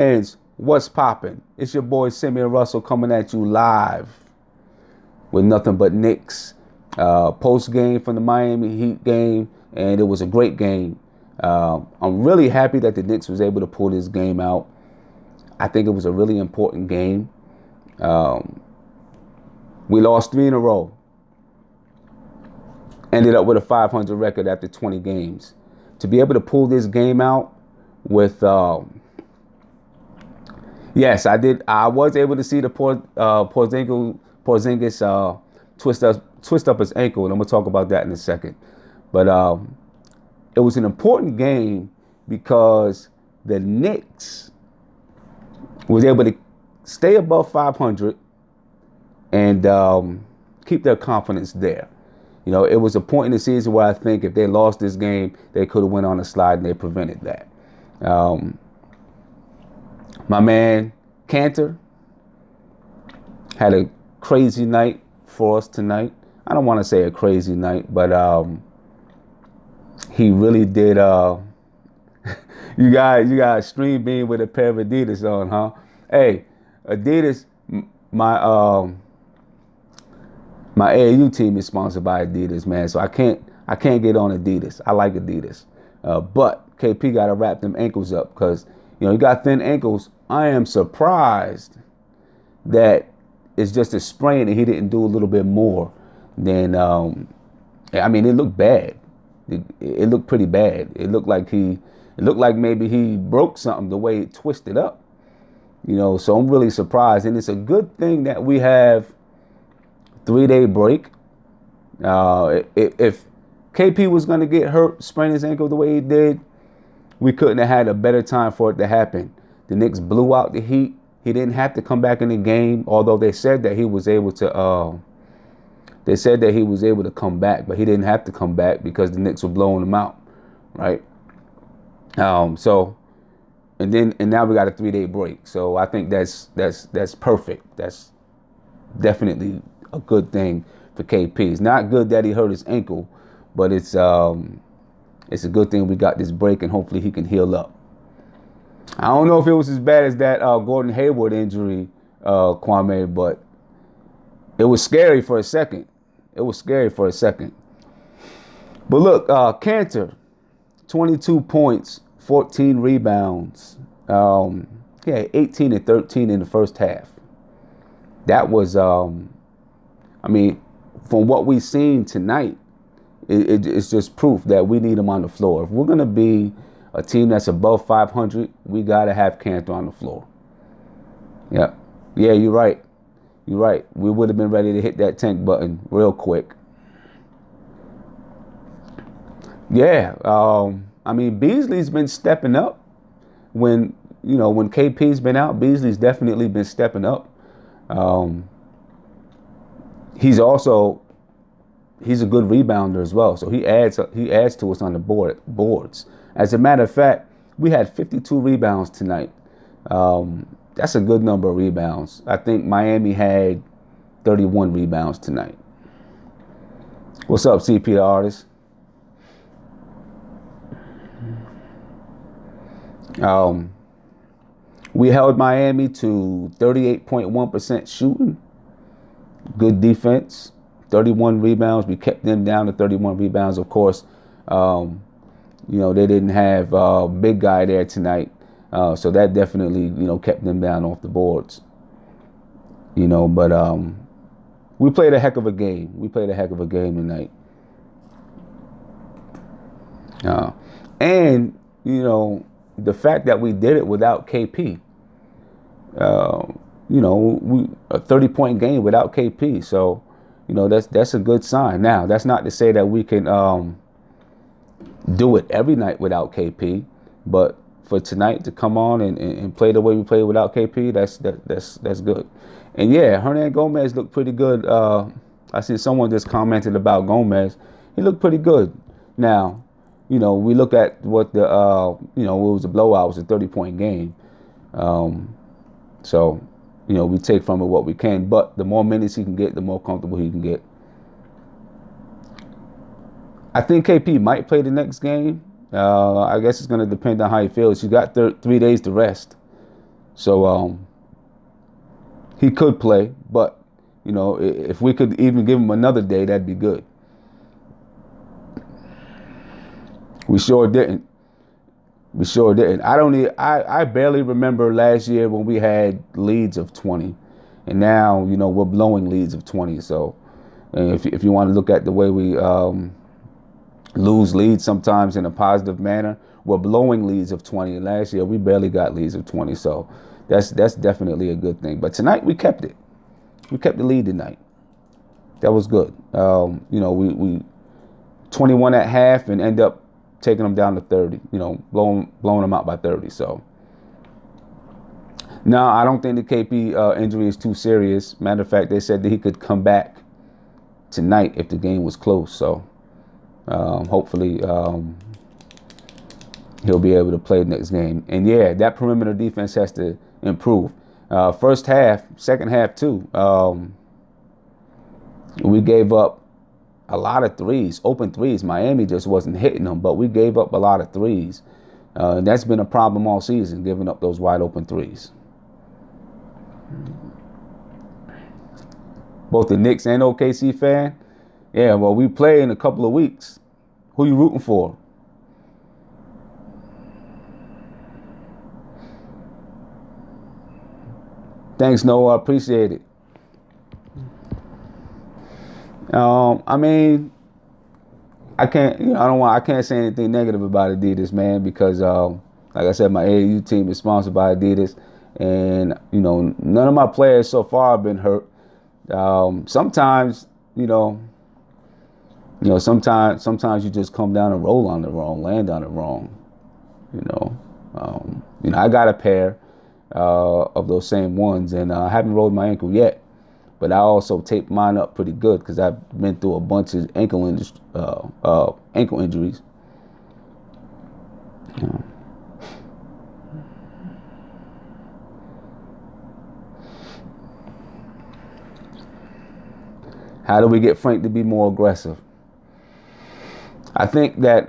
And what's popping? It's your boy Simeon Russell coming at you live with nothing but Knicks. Post game from the Miami Heat game, and it was a great game. I'm really happy that the Knicks was able to pull this game out. I think it was a really important game. We lost 3 in a row. Ended up with a 500 record after 20 games. To be able to pull this game out with yes, I did. I was able to see the Porzingis twist up his ankle, and I'm gonna talk about that in a second. But it was an important game because the Knicks was able to stay above 500 and keep their confidence there. You know, it was a point in the season where I think if they lost this game, they could have went on a slide, and they prevented that. My man Kanter had a crazy night for us tonight. I don't want to say a crazy night, but he really did. You got stream beam with a pair of Adidas on, huh? Hey, Adidas, my my AAU team is sponsored by Adidas, man. So I can't get on Adidas. I like Adidas, but KP got to wrap them ankles up because you got thin ankles. I am surprised that it's just a sprain and he didn't do a little bit more than. I mean, it looked bad. It looked pretty bad. It looked like maybe he broke something the way it twisted up. So I'm really surprised, and it's a good thing that we have 3-day break. If KP was going to get hurt, sprain his ankle the way he did, we couldn't have had a better time for it to happen. The Knicks blew out the Heat. He didn't have to come back in the game, although they said that he was able to. They said that he was able to come back, but he didn't have to come back because the Knicks were blowing him out, right? So, and now we got a 3-day break. So I think that's perfect. That's definitely a good thing for KP. It's not good that he hurt his ankle, but it's a good thing we got this break, and hopefully he can heal up. I don't know if it was as bad as that Gordon Hayward injury, Kwame, but it was scary for a second. But look, Kanter, 22 points, 14 rebounds. He had 18 and 13 in the first half. That was, from what we've seen tonight, it's just proof that we need him on the floor. If we're going to be a team that's above 500, we got to have Kanter on the floor. Yeah, you're right. We would have been ready to hit that tank button real quick. Yeah, Beasley's been stepping up. When KP's been out, Beasley's definitely been stepping up. He's a good rebounder as well, so he adds to us on the boards. As a matter of fact, we had 52 rebounds tonight. That's a good number of rebounds. I think Miami had 31 rebounds tonight. What's up, CP the artist? We held Miami to 38.1% shooting. Good defense. 31 rebounds. We kept them down to 31 rebounds. Of course, they didn't have a big guy there tonight. So that definitely, kept them down off the boards. But we played a heck of a game. Tonight. And, the fact that we did it without KP. A 30-point game without KP. So, that's a good sign. Now, that's not to say that we can do it every night without KP, but for tonight to come on and play the way we played without KP, that's good. And yeah, Hernan Gomez looked pretty good. I see someone just commented about Gomez. He looked pretty good. Now, we look at what the it was a blowout. It was a 30-point game. So, we take from it what we can. But the more minutes he can get, the more comfortable he can get. I think KP might play the next game. I guess it's going to depend on how he feels. You got 3 days to rest. So he could play, but if we could even give him another day, that'd be good. We sure didn't. We sure didn't. I barely remember last year when we had leads of 20, and now we're blowing leads of 20. So if you want to look at the way we lose leads sometimes in a positive manner, we're blowing leads of 20. And last year we barely got leads of 20. So that's definitely a good thing. But tonight we kept it. We kept the lead tonight. That was good. We 21 at half and end up taking them down to 30, blowing them out by 30. So, no, I don't think the KP injury is too serious. Matter of fact, they said that he could come back tonight if the game was close. So, hopefully, he'll be able to play the next game. And yeah, that perimeter defense has to improve. First half, second half too. We gave up a lot of threes, open threes. Miami just wasn't hitting them, but we gave up a lot of threes. And that's been a problem all season, giving up those wide open threes. Both the Knicks and OKC fan. Yeah, well, we play in a couple of weeks. Who you rooting for? Thanks, Noah. I appreciate it. I mean, I can't say anything negative about Adidas, man, because like I said, my AAU team is sponsored by Adidas, and none of my players so far have been hurt. Sometimes sometimes you just come down and roll on the wrong, land on it wrong. I got a pair of those same ones, and I haven't rolled my ankle yet. But I also taped mine up pretty good because I've been through a bunch of ankle injuries. How do we get Frank to be more aggressive? I think that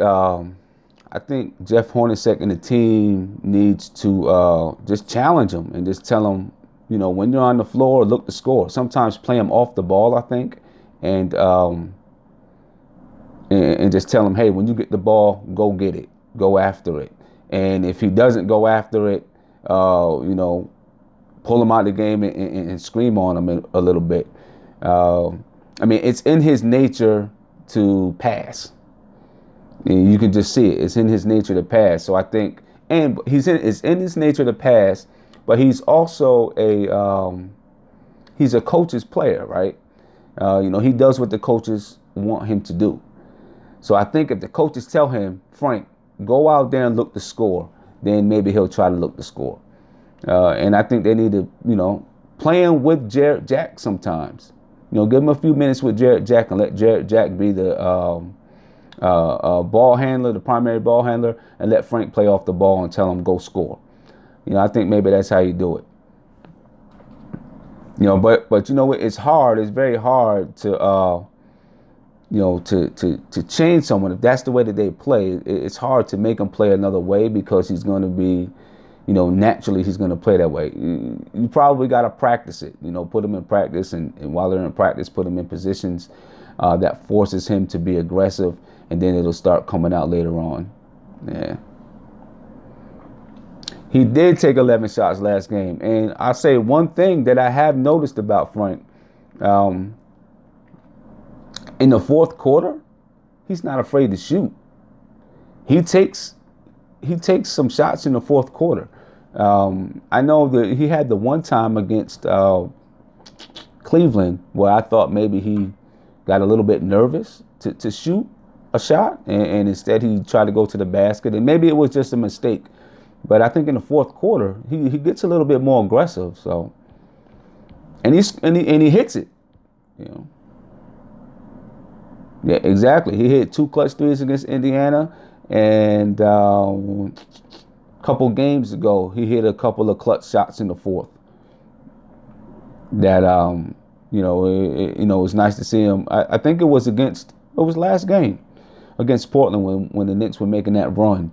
Jeff Hornacek and the team needs to just challenge him and just tell him, when you're on the floor, look to score. Sometimes play him off the ball, I think, and just tell him, hey, when you get the ball, go get it, go after it. And if he doesn't go after it, pull him out of the game and scream on him a little bit. It's in his nature to pass. And you can just see it. It's in his nature to pass. So I think, and it's in his nature to pass. But he's also he's a coach's player, right? He does what the coaches want him to do. So I think if the coaches tell him, Frank, go out there and look to score, then maybe he'll try to look to score. And I think they need to, play him with Jarrett Jack sometimes. Give him a few minutes with Jarrett Jack and let Jarrett Jack be the ball handler, the primary ball handler, and let Frank play off the ball and tell him go score. I think maybe that's how you do it. But it's hard. It's very hard to to change someone if that's the way that they play. It's hard to make him play another way because he's going to be, naturally he's going to play that way. You probably got to practice it. Put him in practice, and while they're in practice, put him in positions that forces him to be aggressive, and then it'll start coming out later on. Yeah. He did take 11 shots last game. And I'll say one thing that I have noticed about Frank. In the fourth quarter, he's not afraid to shoot. He takes some shots in the fourth quarter. I know that he had the one time against Cleveland where I thought maybe he got a little bit nervous to shoot a shot. And instead he tried to go to the basket. And maybe it was just a mistake. But I think in the fourth quarter, he gets a little bit more aggressive. So, and he hits it. Yeah, exactly. He hit 2 clutch threes against Indiana, and a couple games ago, he hit a couple of clutch shots in the fourth. That it was nice to see him. I think it was last game against Portland when the Knicks were making that run.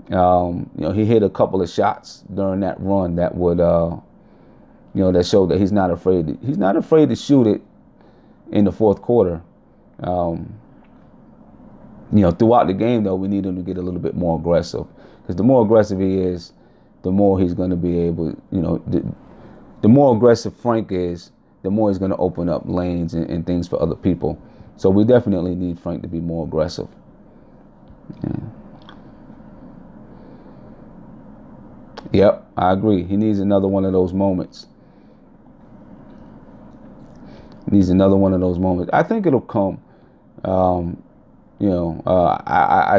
He hit a couple of shots during that run that would, that showed that he's not afraid. He's not afraid to shoot it in the fourth quarter. Throughout the game, though, we need him to get a little bit more aggressive, because the more aggressive he is, the more he's going to be able, the more aggressive Frank is, the more he's going to open up lanes and things for other people. So we definitely need Frank to be more aggressive. Yeah. Yep, I agree. He needs another one of those moments. I think it'll come. I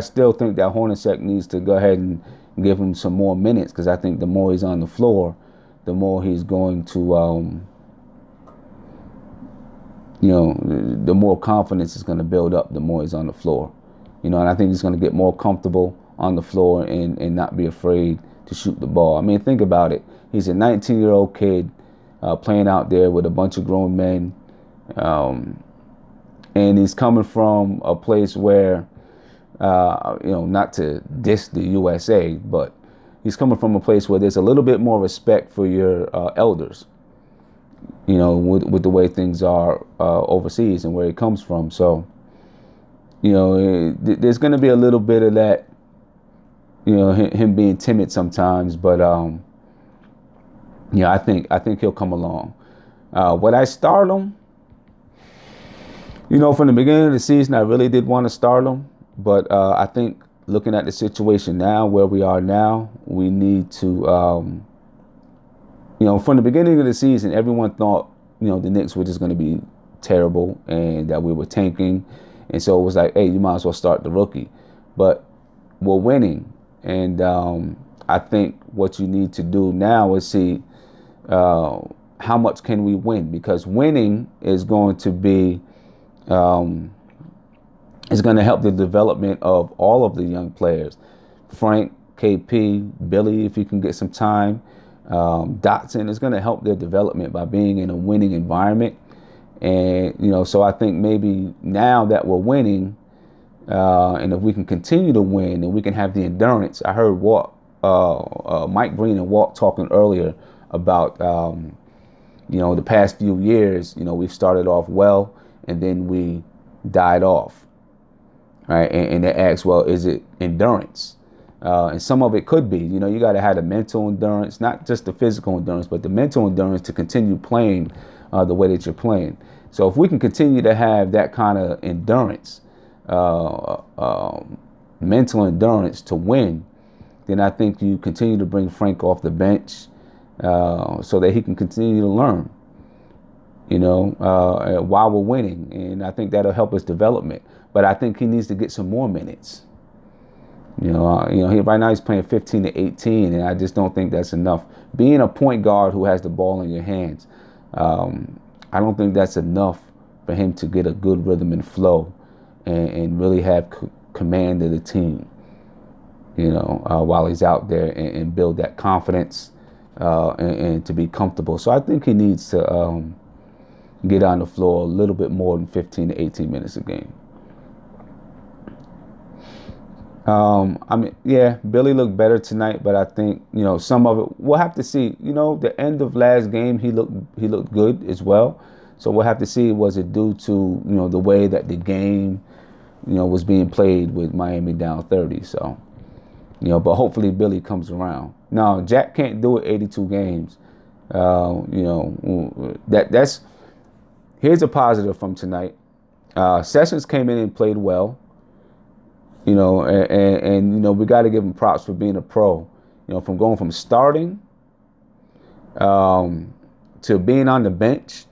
still think that Hornacek needs to go ahead and give him some more minutes, because I think the more he's on the floor, the more he's going to, the more confidence is going to build up the more he's on the floor. And I think he's going to get more comfortable on the floor and not be afraid to shoot the ball. I mean, think about it. He's a 19-year-old kid playing out there with a bunch of grown men. And he's coming from a place where, not to diss the USA, but he's coming from a place where there's a little bit more respect for your elders, with the way things are overseas and where he comes from. So, there's going to be a little bit of that, him being timid sometimes, but I think he'll come along. Would I start him? From the beginning of the season, I really did want to start him, but I think looking at the situation now, where we are now, we need to, from the beginning of the season, everyone thought, the Knicks were just going to be terrible and that we were tanking. And so it was like, hey, you might as well start the rookie. But we're winning. And I think what you need to do now is see how much can we win, because winning is going to be is going to help the development of all of the young players. Frank, KP, Billy, if you can get some time. Dotson is going to help their development by being in a winning environment. And, so I think maybe now that we're winning, and if we can continue to win and we can have the endurance. I heard Mike Breen and Walt talking earlier about, the past few years, we've started off well and then we died off, right? And they asked, well, is it endurance? And some of it could be, you got to have the mental endurance, not just the physical endurance, but the mental endurance to continue playing the way that you're playing. So if we can continue to have that kind of endurance, mental endurance to win, then I think you continue to bring Frank off the bench so that he can continue to learn, while we're winning. And I think that'll help his development. But I think he needs to get some more minutes. He right now he's playing 15 to 18, and I just don't think that's enough. Being a point guard who has the ball in your hands, I don't think that's enough for him to get a good rhythm and flow and really have command of the team, while he's out there and build that confidence and to be comfortable. So I think he needs to get on the floor a little bit more than 15 to 18 minutes a game. Billy looked better tonight, but I think, some of it we'll have to see. The end of last game, he looked good as well. So we'll have to see, was it due to, the way that the game, was being played with Miami down 30. So, but hopefully Billy comes around. Now, Jack can't do it 82 games. That's here's a positive from tonight. Sessions came in and played well. And we got to give him props for being a pro. From going from starting to being on the bench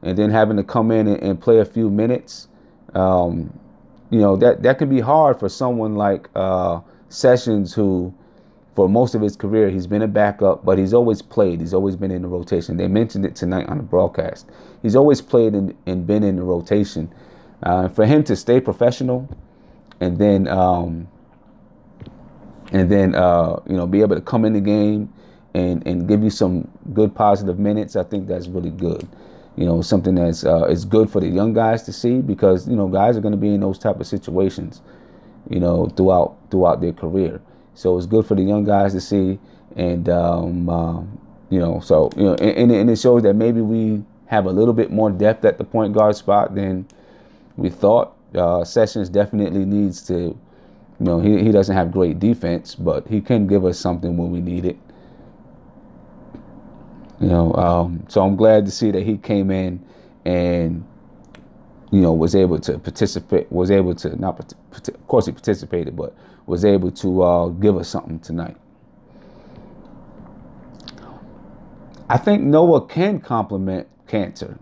and then having to come in and play a few minutes. That can be hard for someone like Sessions, who for most of his career he's been a backup, but he's always played. He's always been in the rotation. They mentioned it tonight on the broadcast. He's always played and been in the rotation. For him to stay professional and then be able to come in the game and give you some good positive minutes, I think that's really good. Something that's is good for the young guys to see, because guys are going to be in those type of situations, throughout their career. So it's good for the young guys to see. And, and it shows that maybe we have a little bit more depth at the point guard spot than we thought. Sessions definitely needs to, he doesn't have great defense, but he can give us something when we need it. So I'm glad to see that he came in and, was able to participate, of course he participated, but was able to give us something tonight. I think Noah can complement Kanter.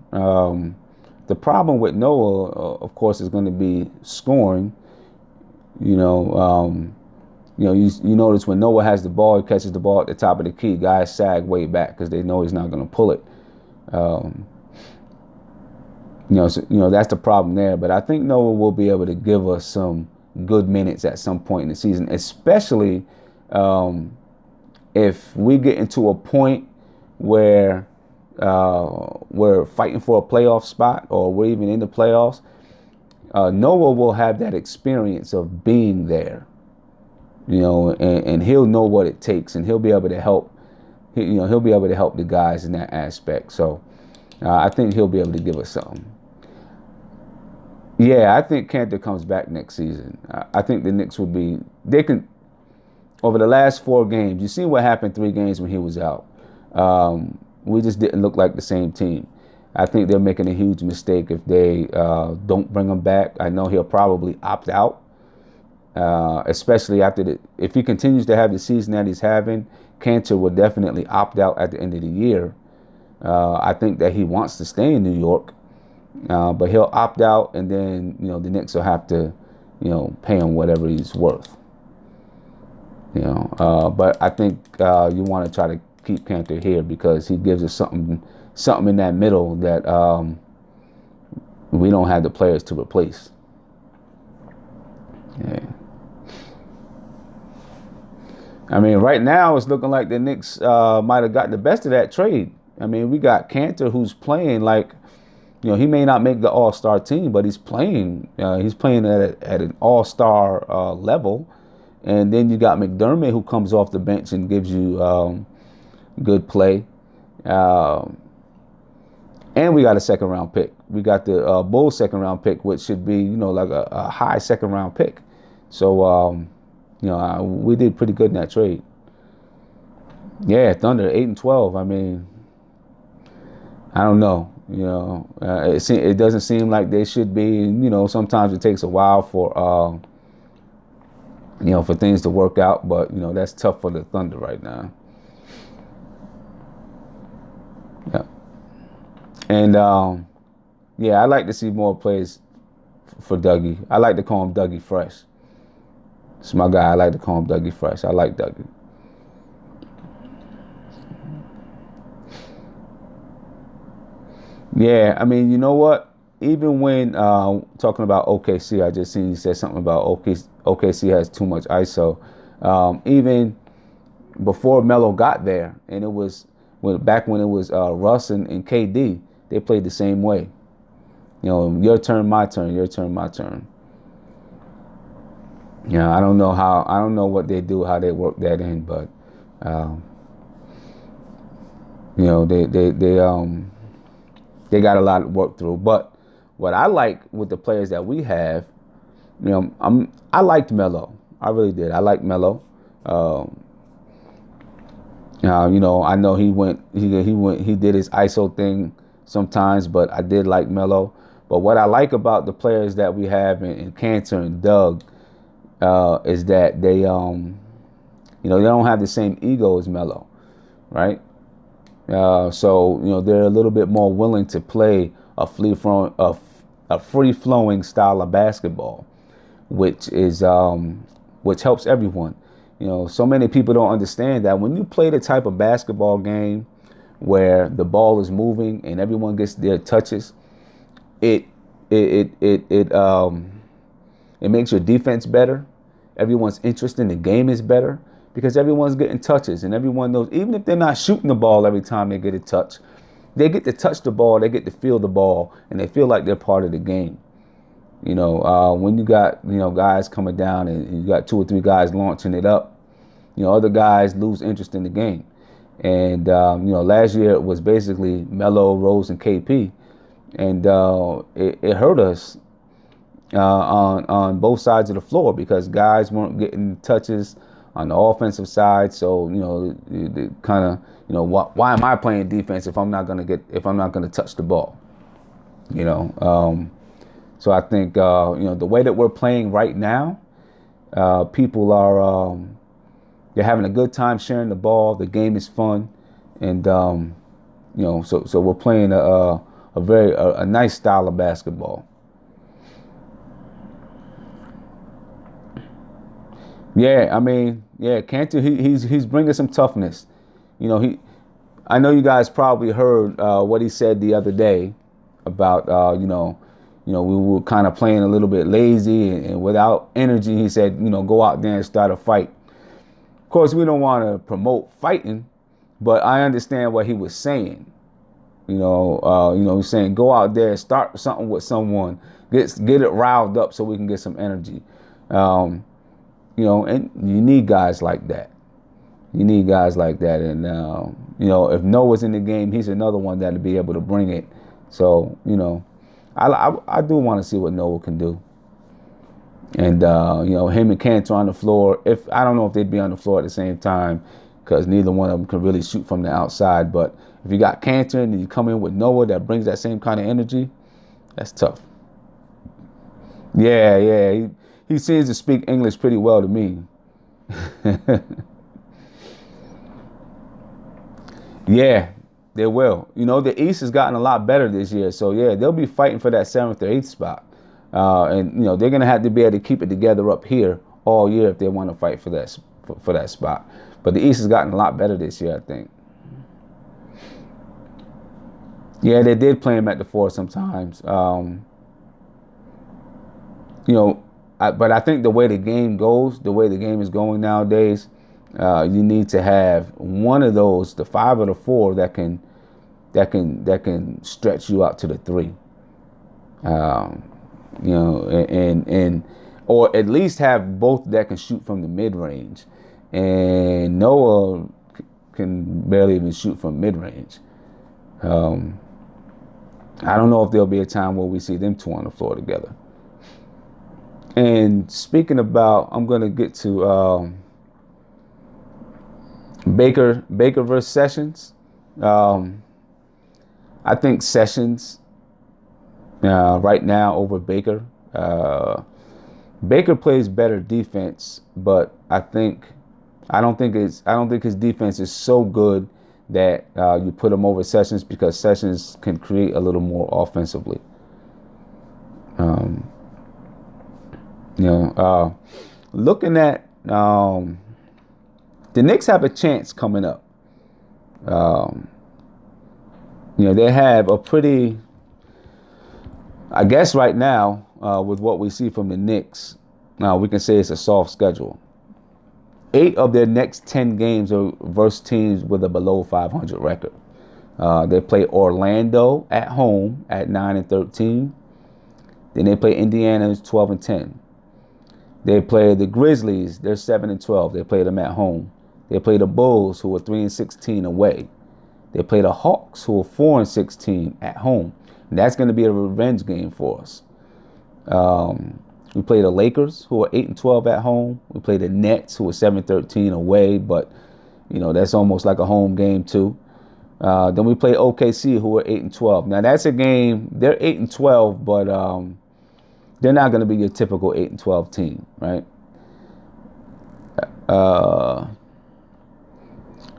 The problem with Noah, of course, is going to be scoring. You notice when Noah has the ball, he catches the ball at the top of the key. Guys sag way back because they know he's not going to pull it. That's the problem there. But I think Noah will be able to give us some good minutes at some point in the season, especially if we get into a point where we're fighting for a playoff spot or we're even in the playoffs. Noah will have that experience of being there, and he'll know what it takes, and he'll be able to help. He'll be able to help the guys in that aspect. So I think he'll be able to give us something. Yeah, I think Kanter comes back next season. I think the Knicks they can, over the last 4 games, you see what happened 3 games when he was out. We just didn't look like the same team. I think they're making a huge mistake if they don't bring him back. I know he'll probably opt out, especially if he continues to have the season that he's having. Kanter will definitely opt out at the end of the year. I think that he wants to stay in New York, but he'll opt out, and then the Knicks will have to pay him whatever he's worth. But I think you want to try to keep Kanter here because he gives us something in that middle that we don't have the players to replace. Yeah. I mean, right now it's looking like the Knicks might have got the best of that trade. I mean, we got Kanter who's playing like, he may not make the All-Star team, but he's playing. He's playing at an All-Star level. And then you got McDermott who comes off the bench and gives you good play. And we got a 2nd-round pick. We got the Bulls 2nd-round pick, which should be, like a high 2nd-round pick. So, we did pretty good in that trade. Yeah, Thunder 8-12. I mean, I don't know. It doesn't seem like they should be. Sometimes it takes a while for for things to work out. But that's tough for the Thunder right now. Yeah. And I like to see more plays for Dougie. I like to call him Dougie Fresh. It's my guy. I like to call him Dougie Fresh. I like Dougie. Yeah, I mean, you know what? Even when talking about OKC, I just seen you said something about OKC has too much ISO. Even before Melo got there, and it was back when it was Russ and KD, they played the same way. Your turn, my turn, your turn, my turn. I don't know what they do, how they work that in, but they got a lot to work through. But what I like with the players that we have, I liked Melo. I really did. I liked Melo. I know he did his ISO thing sometimes, but I did like Melo. But what I like about the players that we have in Kanter and Doug is that they don't have the same ego as Melo, right? So they're a little bit more willing to play a free-flowing style of basketball, which helps everyone. So many people don't understand that when you play the type of basketball game where the ball is moving and everyone gets their touches, it makes your defense better. Everyone's interest in the game is better because everyone's getting touches, and everyone knows, even if they're not shooting the ball every time they get a touch, they get to touch the ball, they get to feel the ball, and they feel like they're part of the game. When you got guys coming down and you got 2 or 3 guys launching it up, other guys lose interest in the game. And last year it was basically Melo, Rose, and KP, and it hurt us on both sides of the floor because guys weren't getting touches on the offensive side. So kind of why am I playing defense if I'm not gonna touch the ball? So I think the way that we're playing right now, people are they're having a good time sharing the ball. The game is fun, and so we're playing a very nice style of basketball. Yeah, I mean, Kanter, he's bringing some toughness. I know you guys probably heard what he said the other day about we were kind of playing a little bit lazy and without energy. He said, go out there and start a fight. Of course, we don't want to promote fighting, but I understand what he was saying. He's saying go out there, start something with someone, get it riled up so we can get some energy. And you need guys like that. And if Noah's in the game, he's another one that'll be able to bring it. So I do want to see what Noah can do. And him and Kanter on the floor. I don't know if they'd be on the floor at the same time because neither one of them can really shoot from the outside. But if you got Kanter and you come in with Noah that brings that same kind of energy, that's tough. Yeah. He seems to speak English pretty well to me. Yeah, they will. The East has gotten a lot better this year. So, yeah, they'll be fighting for that 7th or 8th spot. And they're going to have to be able to keep it together up here all year if they want to fight for that spot. But the East has gotten a lot better this year, I think. Yeah, they did play him at the 4 sometimes. But I think the way the game is going nowadays, you need to have one of those, the 5 or the 4, that can stretch you out to the 3. And or at least have both that can shoot from the mid range. And Noah can barely even shoot from mid range. I don't know if there'll be a time where we see them two on the floor together. And speaking about, I'm going to get to Baker versus Sessions. I think Sessions right now over Baker. Baker plays better defense, but I don't think his defense is so good that you put him over Sessions because Sessions can create a little more offensively. Looking at the Knicks have a chance coming up. They have a pretty, I guess right now, with what we see from the Knicks, we can say it's a soft schedule. 8 of their next 10 games are versus teams with a below 500 record. They play Orlando at home at 9-13. Then they play Indiana, who's 12-10. They play the Grizzlies, they're 7-12. They play them at home. They play the Bulls, who are 3-16 away. They play the Hawks, who are 4-16 at home. And that's going to be a revenge game for us. We play the Lakers, who are 8-12 at home. We play the Nets, who are 7-13 away, but that's almost like a home game too. Then we play OKC, who are 8-12. Now that's a game. They're 8-12, but they're not going to be your typical 8-12 team, right?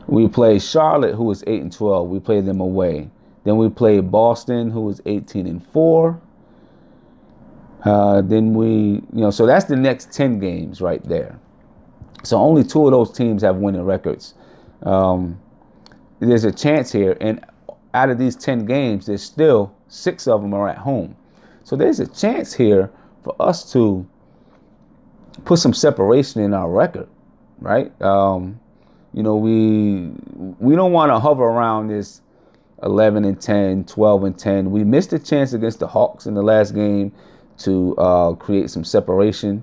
We play Charlotte, who is 8-12. We play them away. Then we play Boston, who is 18-4. So that's the next 10 games right there. So only 2 of those teams have winning records. There's a chance here, and out of these 10 games, there's still 6 of them are at home. So there's a chance here for us to put some separation in our record, right? We don't want to hover around this 11-10, 12-10. We missed a chance against the Hawks in the last game to create some separation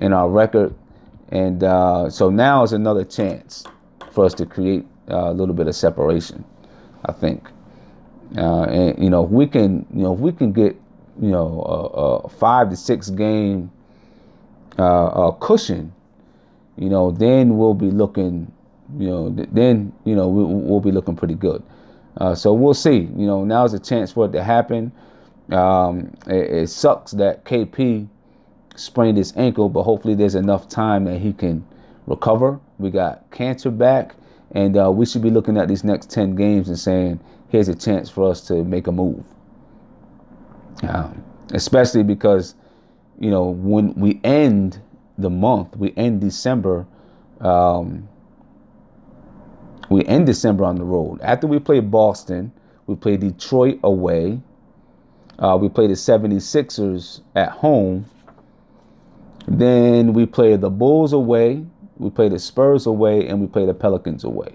in our record. And so now is another chance for us to create a little bit of separation, I think. And if we can get a 5 to 6 game cushion, then we'll be looking, we'll be looking pretty good. So we'll see. Now's a chance for it to happen. It sucks that KP sprained his ankle, but hopefully there's enough time that he can recover. We got Kanter back, and we should be looking at these next 10 games and saying, here's a chance for us to make a move. Especially because, when we end the month, we end December on the road. After we play Boston, we play Detroit away. We play the 76ers at home. Then we play the Bulls away. We play the Spurs away, and we play the Pelicans away.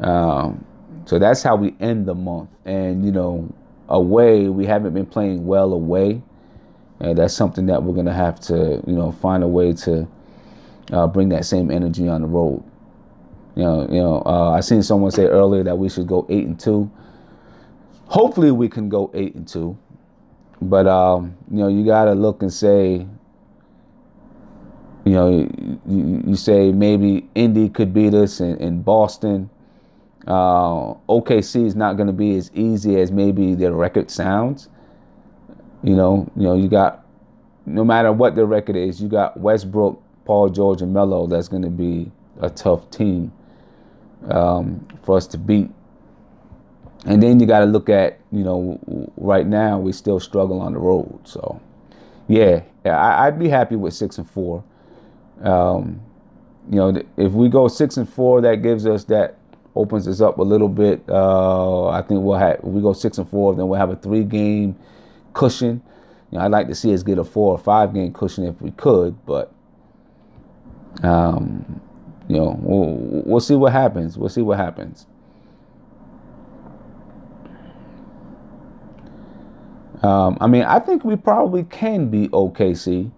So that's how we end the month. And, away, we haven't been playing well away. And that's something that we're going to have to, find a way to bring that same energy on the road. I seen someone say earlier that we should go 8-2. Hopefully we can go 8-2. But, you got to look and say, you say maybe Indy could beat us in Boston. OKC is not going to be as easy as maybe their record sounds. You got, no matter what their record is, you got Westbrook, Paul George, and Melo. That's going to be a tough team for us to beat. And then you got to look at, right now we still struggle on the road. So, yeah, I'd be happy with 6-4. If we go 6-4, that opens us up a little bit. I think if we go 6-4, then we'll have a 3-game cushion. I'd like to see us get a 4 or 5 game cushion if we could, but we'll see what happens. We'll see what happens. I think we probably can beat OKC.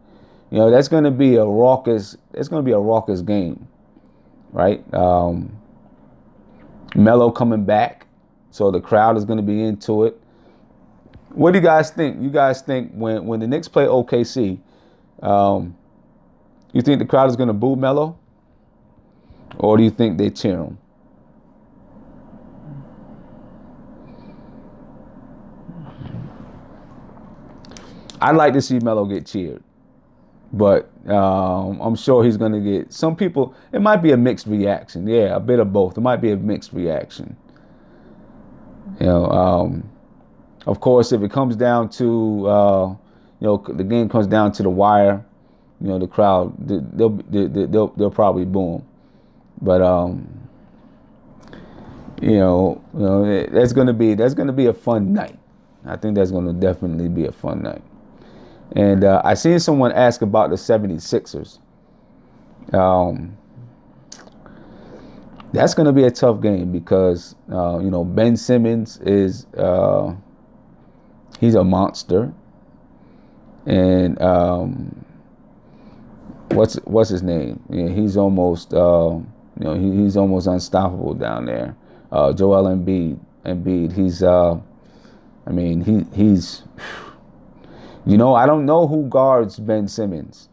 That's going to be a raucous. It's going to be a raucous game, right? Melo coming back, so the crowd is going to be into it. What do you guys think? You guys think when the Knicks play OKC, you think the crowd is going to boo Melo, or do you think they cheer him? I'd like to see Melo get cheered. But I'm sure he's going to get some people. It might be a mixed reaction. Yeah, a bit of both. It might be a mixed reaction. Of course, if it comes down to, the game comes down to the wire, the crowd, they'll probably boo him. But that's going to be a fun night. I think that's going to definitely be a fun night. And I seen someone ask about the 76ers. That's going to be a tough game because, Ben Simmons is, he's a monster. And what's his name? He's almost, he's almost unstoppable down there. Joel Embiid, he's, he's, I don't know who guards Ben Simmons.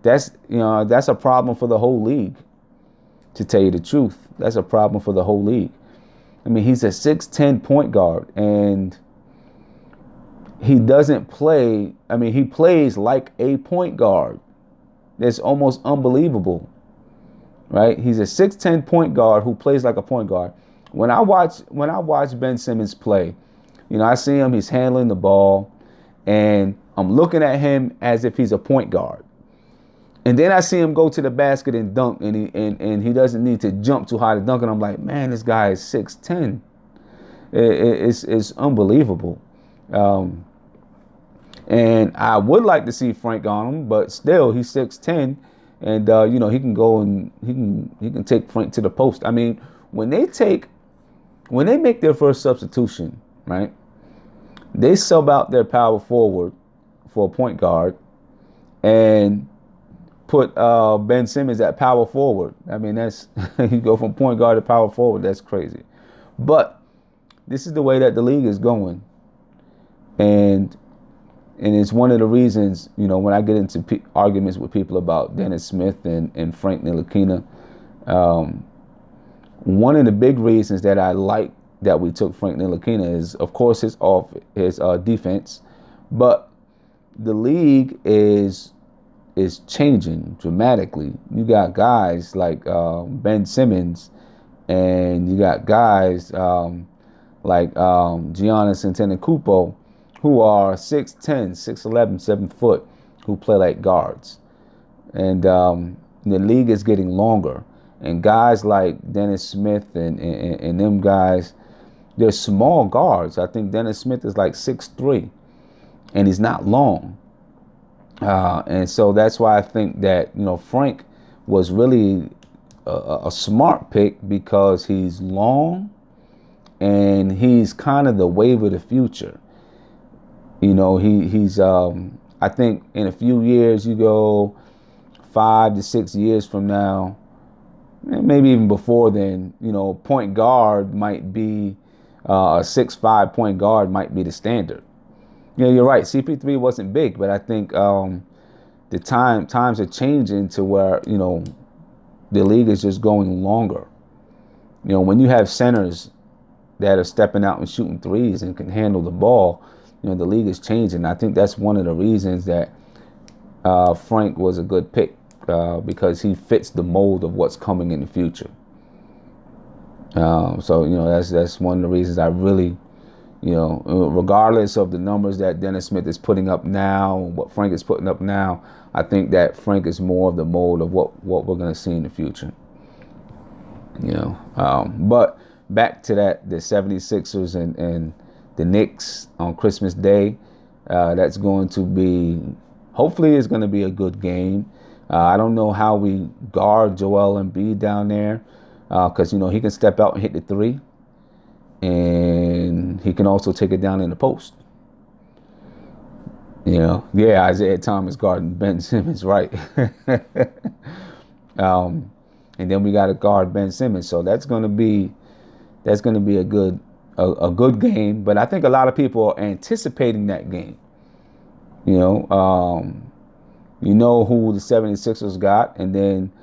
That's a problem for the whole league. To tell you the truth, that's a problem for the whole league. He's a 6'10" point guard, and he doesn't play. He plays like a point guard. That's almost unbelievable, right? He's a 6'10" point guard who plays like a point guard. When I watch Ben Simmons play, I see him. He's handling the ball, and I'm looking at him as if he's a point guard. And then I see him go to the basket and dunk, and he doesn't need to jump too high to dunk. And I'm like, man, this guy is 6'10". It's unbelievable. And I would like to see Frank on him, but still, he's 6'10", and he can go and he can take Frank to the post. When they make their first substitution, right? They sub out their power forward for a point guard, and put Ben Simmons at power forward. I mean, that's you go from point guard to power forward. That's crazy. But this is the way that the league is going, and it's one of the reasons, when I get into arguments with people about Dennis Smith and Frank Ntilikina, one of the big reasons that I like that we took Frank Ntilikina is, of course, his defense, but the league is changing dramatically. You got guys like Ben Simmons, and you got guys like Giannis Antetokounmpo, who are 6'10", 6'11", 7 foot, who play like guards. And the league is getting longer. And guys like Dennis Smith and them guys, they're small guards. I think Dennis Smith is like 6'3", and he's not long. And so that's why I think that, Frank was really a smart pick, because he's long and he's kind of the wave of the future. He's I think in a few years, you go 5 to 6 years from now, maybe even before then, point guard might be a 6'5" point guard might be the standard. You're right. CP3 wasn't big, but I think the times are changing to where, the league is just going longer. When you have centers that are stepping out and shooting threes and can handle the ball, the league is changing. I think that's one of the reasons that Frank was a good pick, because he fits the mold of what's coming in the future. So that's one of the reasons I really, regardless of the numbers that Dennis Smith is putting up now, what Frank is putting up now, I think that Frank is more of the mold of what we're going to see in the future. But back to that, the 76ers and the Knicks on Christmas Day. That's going to be, hopefully it's going to be a good game. I don't know how we guard Joel Embiid down there, because, he can step out and hit the three, and he can also take it down in the post. Isaiah Thomas guarding Ben Simmons, right? And then we got to guard Ben Simmons, so that's going to be a good game. But I think a lot of people are anticipating that game. Who the 76ers got, and then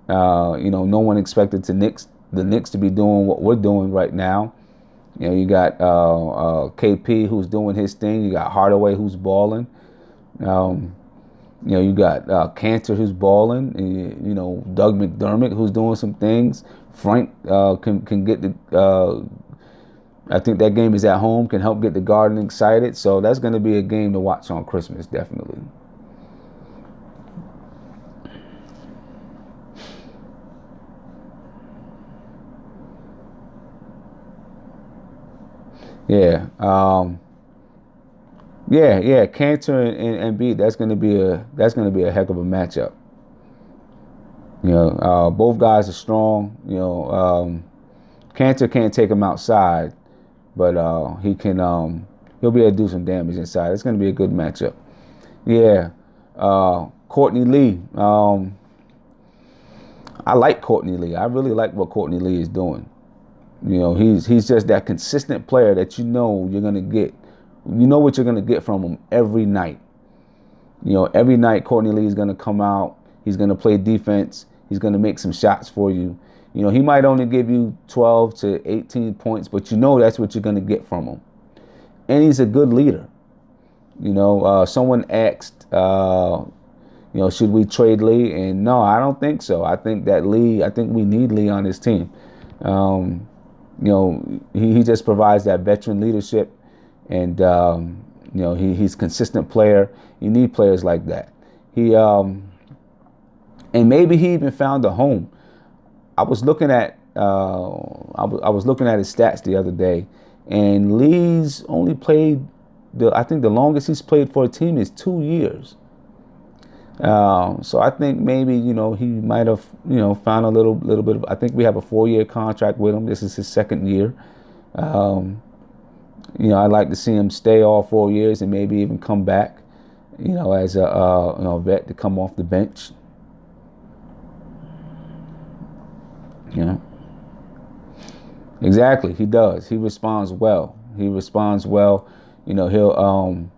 no one expected the Knicks to be doing what we're doing right now. You got KP, who's doing his thing. You got Hardaway, who's balling. You got Kanter, who's balling. Doug McDermott, who's doing some things. Frank can get the. I think that game is at home, can help get the Garden excited. So that's going to be a game to watch on Christmas, definitely. Yeah. Kanter and Embiid. That's gonna be a heck of a matchup. Both guys are strong. Kanter can't take him outside, but he can. He'll be able to do some damage inside. It's gonna be a good matchup. Yeah. Courtney Lee. I like Courtney Lee. I really like what Courtney Lee is doing. He's just that consistent player that you're gonna get. You know what you're gonna get from him every night. Every night Courtney Lee is gonna come out. He's gonna play defense. He's gonna make some shots for you. He might only give you 12 to 18 points, but that's what you're gonna get from him. And he's a good leader. Someone asked, should we trade Lee? And no, I don't think so. I think we need Lee on this team. He just provides that veteran leadership, and he's a consistent player. You need players like that. And maybe he even found a home. I was looking at his stats the other day, and Lee's only played I think the longest he's played for a team is 2 years. So I think maybe he might have found a little bit of. I think we have a 4-year contract with him. This is his 2nd year. I'd like to see him stay all 4 years and maybe even come back. As a vet to come off the bench. You know, exactly. He does. He responds well. He responds well. He'll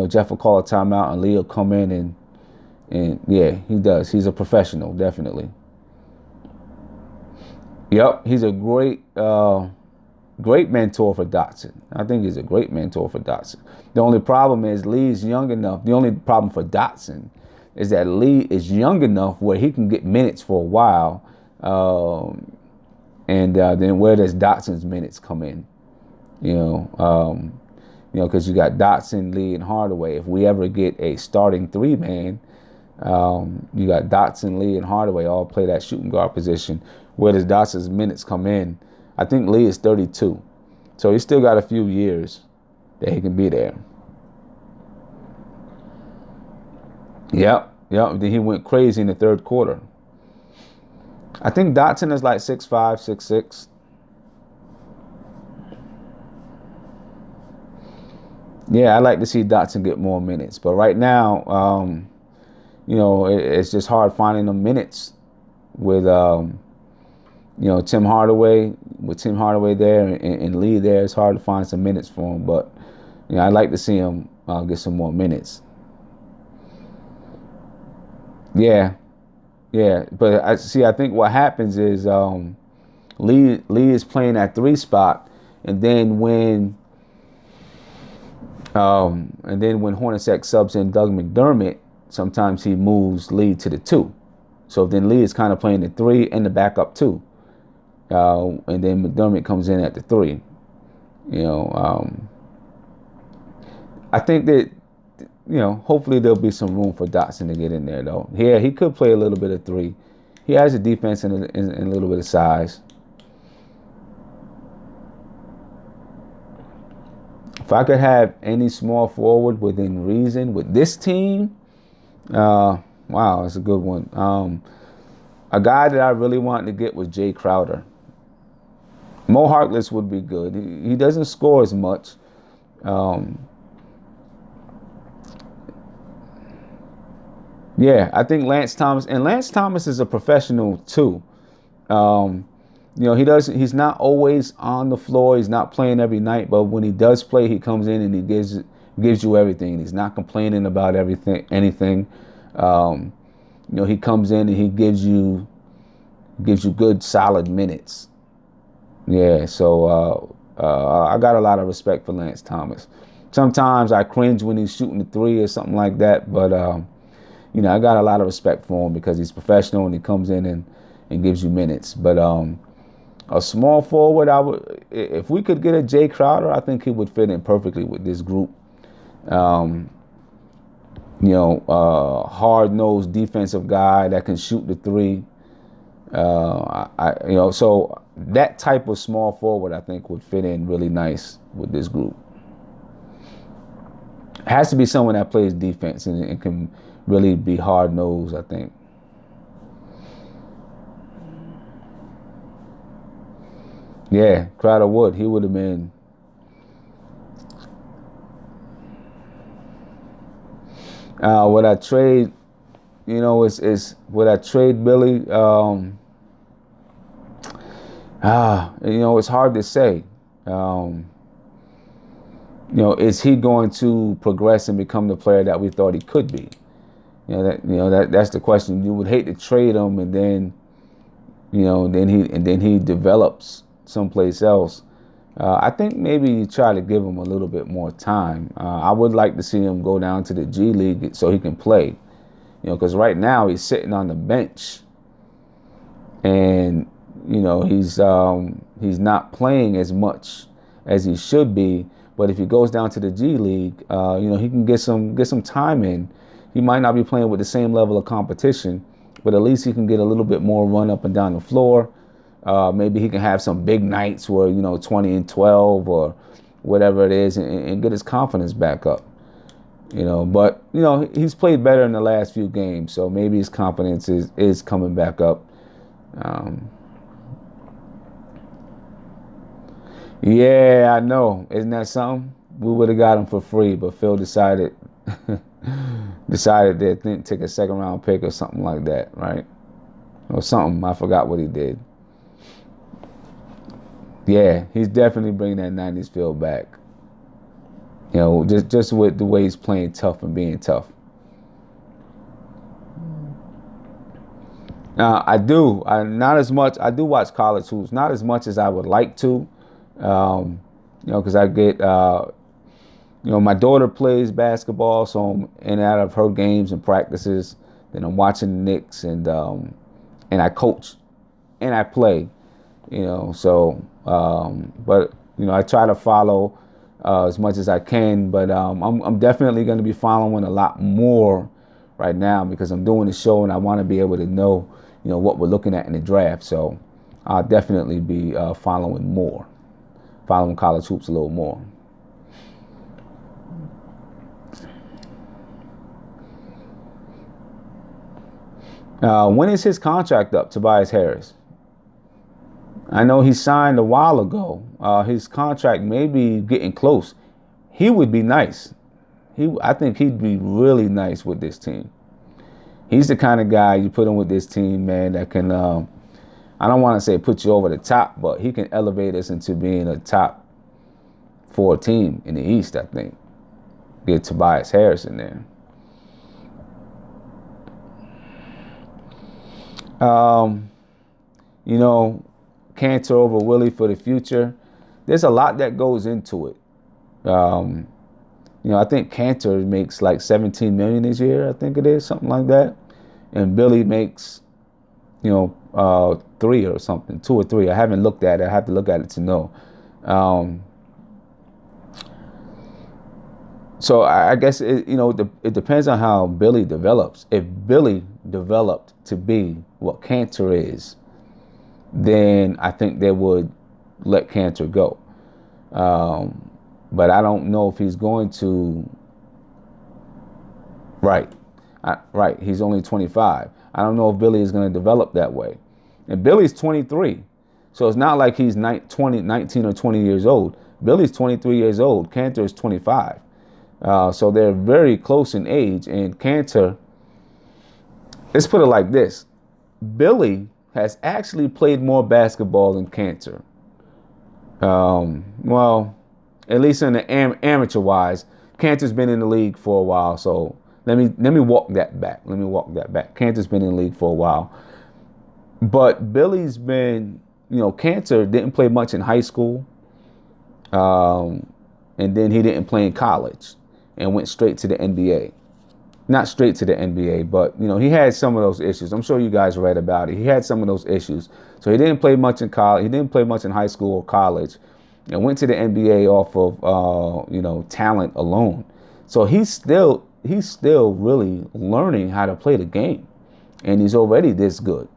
Jeff will call a timeout and Lee will come in and yeah, he does. He's a professional, definitely. Yep, he's a great mentor for Dotson. I think he's a great mentor for Dotson. The only problem is Lee's young enough. The only problem for Dotson is that Lee is young enough where he can get minutes for a while, and then where does Dotson's minutes come in? Because you got Dotson, Lee, and Hardaway. If we ever get a starting three-man, you got Dotson, Lee, and Hardaway all play that shooting guard position. Where does Dotson's minutes come in? I think Lee is 32. So he's still got a few years that he can be there. Yep. Then he went crazy in the third quarter. I think Dotson is like 6'5", 6'6". Yeah, I'd like to see Dotson get more minutes. But right now, it's just hard finding the minutes with, Tim Hardaway. With Tim Hardaway there and Lee there, it's hard to find some minutes for him. But, I'd like to see him get some more minutes. Yeah. But I think what happens is Lee is playing that 3 spot, and then when Hornacek subs in Doug McDermott, sometimes he moves Lee to the 2. So then Lee is kind of playing the 3 and the backup 2. And then McDermott comes in at the 3. I think that, hopefully there'll be some room for Dotson to get in there, though. Yeah, he could play a little bit of 3. He has a defense and a little bit of size. If I could have any small forward within reason with this team, wow, that's a good one. A guy that I really wanted to get was Jay Crowder. Mo Harkless would be good. He doesn't score as much. Yeah, I think Lance Thomas is a professional too. He's not always on the floor. He's not playing every night, but when he does play, he comes in and he gives you everything. He's not complaining about anything. He comes in and he gives you good solid minutes. Yeah, so I got a lot of respect for Lance Thomas. Sometimes I cringe when he's shooting the 3 or something like that, but I got a lot of respect for him because he's professional and he comes in and gives you minutes. But a small forward, if we could get a Jay Crowder, I think he would fit in perfectly with this group. Hard-nosed defensive guy that can shoot the 3. So that type of small forward I think would fit in really nice with this group. It has to be someone that plays defense and can really be hard-nosed, I think. Yeah, Crowder would. He would have been. Would I trade? Would I trade Billy? It's hard to say. Is he going to progress and become the player that we thought he could be? That's the question. You would hate to trade him and then he develops someplace else. I think maybe you try to give him a little bit more time. I would like to see him go down to the G League so he can play. Because right now he's sitting on the bench, and he's not playing as much as he should be. But if he goes down to the G League, he can get some time in. He might not be playing with the same level of competition, but at least he can get a little bit more run up and down the floor. Maybe he can have some big nights where 20 and 12 or whatever it is, and get his confidence back up. But he's played better in the last few games, so maybe his confidence is coming back up. Yeah, I know. Isn't that something? We would have got him for free, but Phil decided to take a second round pick or something like that, right? Or something. I forgot what he did. Yeah, he's definitely bringing that '90s feel back. Just with the way he's playing tough and being tough. Now, not as much. I do watch college hoops, not as much as I would like to. Um, because I get, my daughter plays basketball, so I'm in and out of her games and practices. Then I'm watching the Knicks, and I coach and I play. But I try to follow as much as I can. But I'm definitely going to be following a lot more right now because I'm doing the show and I want to be able to know, what we're looking at in the draft. So I'll definitely be following college hoops a little more. When is his contract up, Tobias Harris? I know he signed a while ago. His contract may be getting close. He would be nice. I think he'd be really nice with this team. He's the kind of guy you put him with this team, man, that can, I don't want to say put you over the top, but he can elevate us into being a top 4 team in the East, I think. Get Tobias Harris in there. Kanter over Willie for the future. There's a lot that goes into it. I think Kanter makes like $17 million this year. I think it is something like that, and Billy makes, 3 or something, 2 or 3. I haven't looked at it. I have to look at it to know. So I guess it depends on how Billy develops. If Billy developed to be what Kanter is, then I think they would let Kanter go. But I don't know if he's going to. Right. He's only 25. I don't know if Billy is going to develop that way. And Billy's 23. So it's not like he's 19 or 20 years old. Billy's 23 years old. Kanter is 25. So they're very close in age. And Kanter, let's put it like this. Billy has actually played more basketball than Kanter. Well, at least in the amateur-wise, Kanter's been in the league for a while. So let me walk that back. Kanter's been in the league for a while. But Billy's been, Kanter didn't play much in high school. And then he didn't play in college and went straight to the NBA. Not straight to the NBA, but, he had some of those issues. I'm sure you guys read about it. He had some of those issues. So he didn't play much in college. He didn't play much in high school or college and went to the NBA off of, talent alone. So he's still really learning how to play the game. And he's already this good.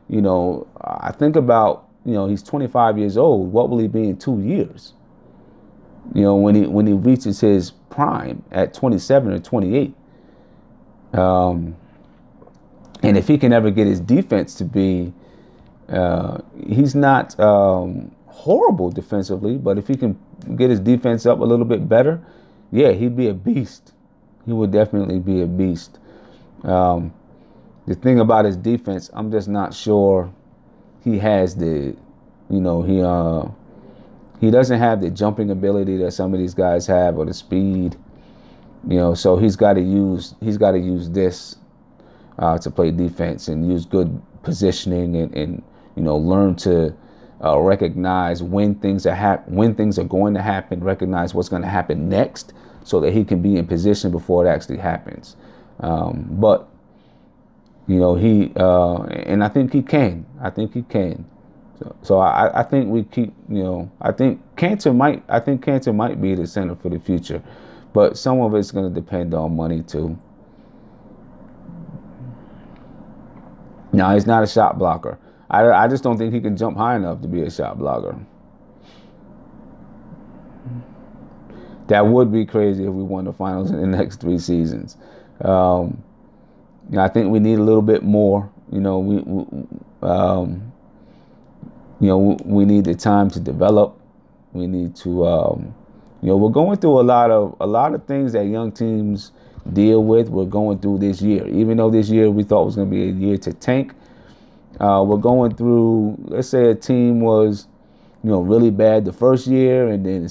I think about, he's 25 years old. What will he be in 2 years? When he reaches his prime at 27 or 28. And if he can ever get his defense to be, he's not horrible defensively, but if he can get his defense up a little bit better, yeah, he'd be a beast. He would definitely be a beast. The thing about his defense, I'm just not sure he has the, he doesn't have the jumping ability that some of these guys have or the speed. So he's got to use this to play defense and use good positioning and learn to recognize when things are going to happen, recognize what's going to happen next, so that he can be in position before it actually happens. But he and I think he can. So I think we keep. I think Kanter might be the center for the future. But some of it's going to depend on money, too. No, he's not a shot blocker. I just don't think he can jump high enough to be a shot blocker. That would be crazy if we won the finals in the next 3 seasons. I think we need a little bit more. We need the time to develop. We need to... we're going through a lot of things that young teams deal with. We're going through this year. Even though this year we thought was going to be a year to tank, we're going through, let's say a team was really bad the first year, and then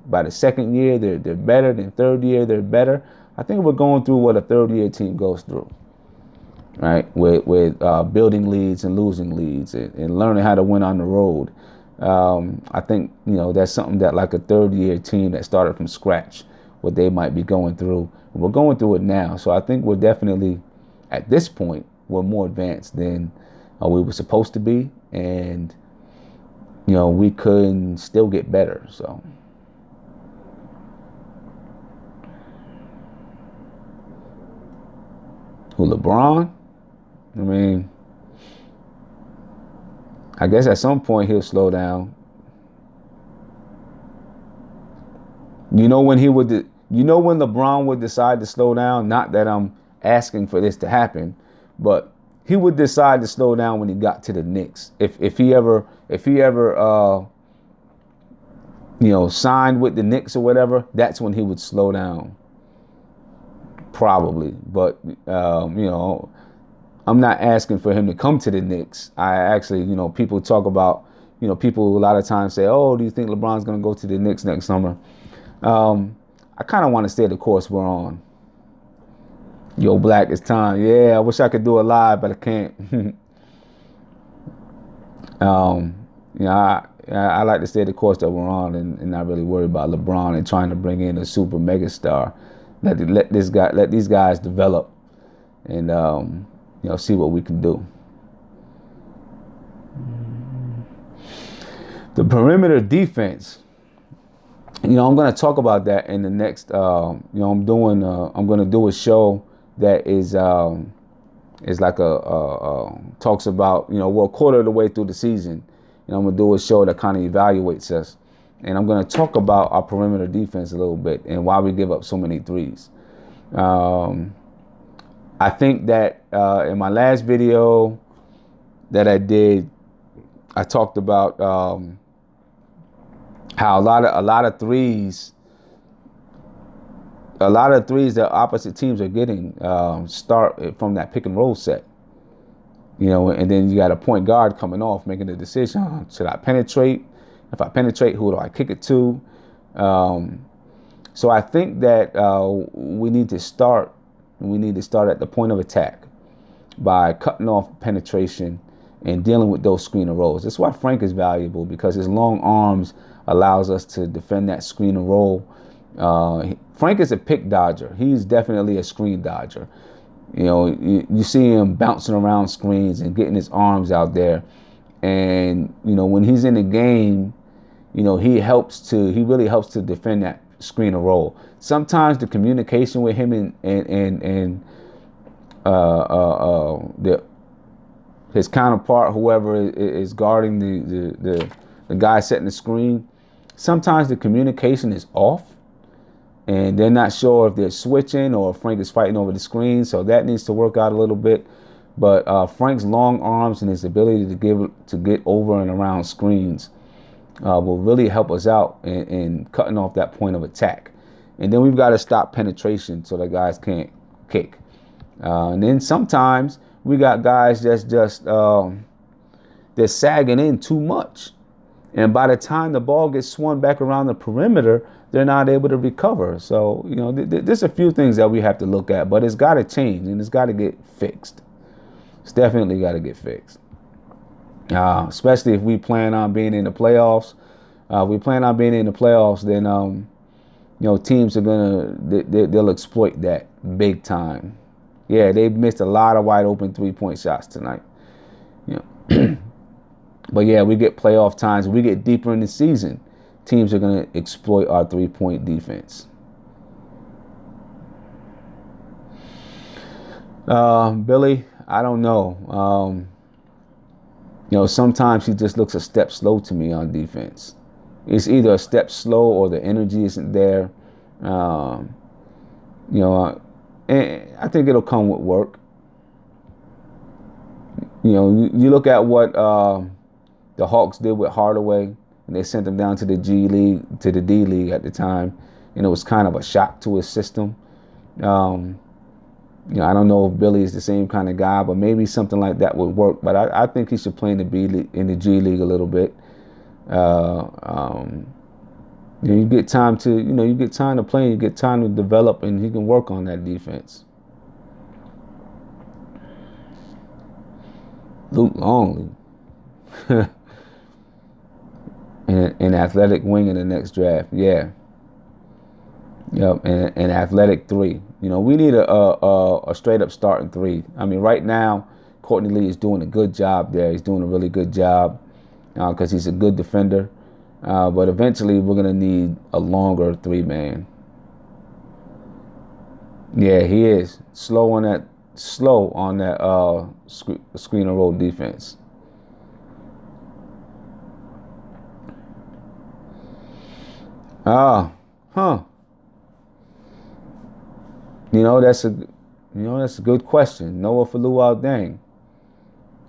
by the second year they're better. Then third year they're better. I think we're going through what a third year team goes through, right? With building leads and losing leads and learning how to win on the road. I think that's something that like a third year team that started from scratch, what they might be going through. We're going through it now, so I think we're definitely at this point we're more advanced than we were supposed to be, and we could still get better. So. Who, LeBron? I mean, I guess at some point he'll slow down. When LeBron would decide to slow down? Not that I'm asking for this to happen, but he would decide to slow down when he got to the Knicks. If he ever signed with the Knicks or whatever, that's when he would slow down. Probably, but I'm not asking for him to come to the Knicks. I actually, people talk about, people a lot of times say, "Oh, do you think LeBron's going to go to the Knicks next summer?" I kind of want to stay the course we're on. Yo, Black, it's time. Yeah, I wish I could do it live, but I can't. I like to stay the course that we're on and not really worry about LeBron and trying to bring in a super mega star. Let these guys develop and see what we can do. The perimeter defense. I'm going to talk about that in the next. I'm going to do a show that is like talks about we're a quarter of the way through the season, and I'm going to do a show that kind of evaluates us. And I'm going to talk about our perimeter defense a little bit and why we give up so many threes. I think that in my last video that I did, I talked about how a lot of threes that opposite teams are getting start from that pick and roll set. And then you got a point guard coming off making a decision: should I penetrate? If I penetrate, who do I kick it to? So I think that we need to start at the point of attack by cutting off penetration and dealing with those screen and rolls. That's why Frank is valuable, because his long arms allows us to defend that screen and roll. Frank is a pick dodger. He's definitely a screen dodger. You see him bouncing around screens and getting his arms out there. And, when he's in the game, he really helps to defend that screen and roll. Sometimes the communication with him and his counterpart, whoever is guarding the guy setting the screen, sometimes the communication is off and they're not sure if they're switching or if Frank is fighting over the screen. So that needs to work out a little bit. But Frank's long arms and his ability to get over and around screens will really help us out in cutting off that point of attack. And then we've got to stop penetration so the guys can't kick. And then sometimes we got guys that's just they're sagging in too much. And by the time the ball gets swung back around the perimeter, they're not able to recover. So, there's a few things that we have to look at, but it's got to change and it's got to get fixed. It's definitely got to get fixed. Especially if we plan on being in the playoffs. Then teams are they'll exploit that big time. Yeah, they missed a lot of wide open 3-point shots tonight. But yeah, we get playoff times. We get deeper in the season. Teams are going to exploit our 3-point defense. Billy, I don't know. Sometimes he just looks a step slow to me on defense. It's either a step slow or the energy isn't there. And I think it'll come with work. You look at what the Hawks did with Hardaway, and they sent him down to the D League at the time, and it was kind of a shock to his system. I don't know if Billy is the same kind of guy, but maybe something like that would work. But I think he should play in the G League a little bit. Uh, um, you get time to, you get time to play, you get time to develop, and he can work on that defense. Luke Longley, an athletic wing in the next draft. Yeah, yep, and an athletic three. We need a straight up starting three. I mean, right now, Courtney Lee is doing a good job there. He's doing a really good job because he's a good defender. But eventually, we're gonna need a longer three-man. Yeah, he is slow on that screen and roll defense. Ah, huh. That's a good question. Noah Luol Deng.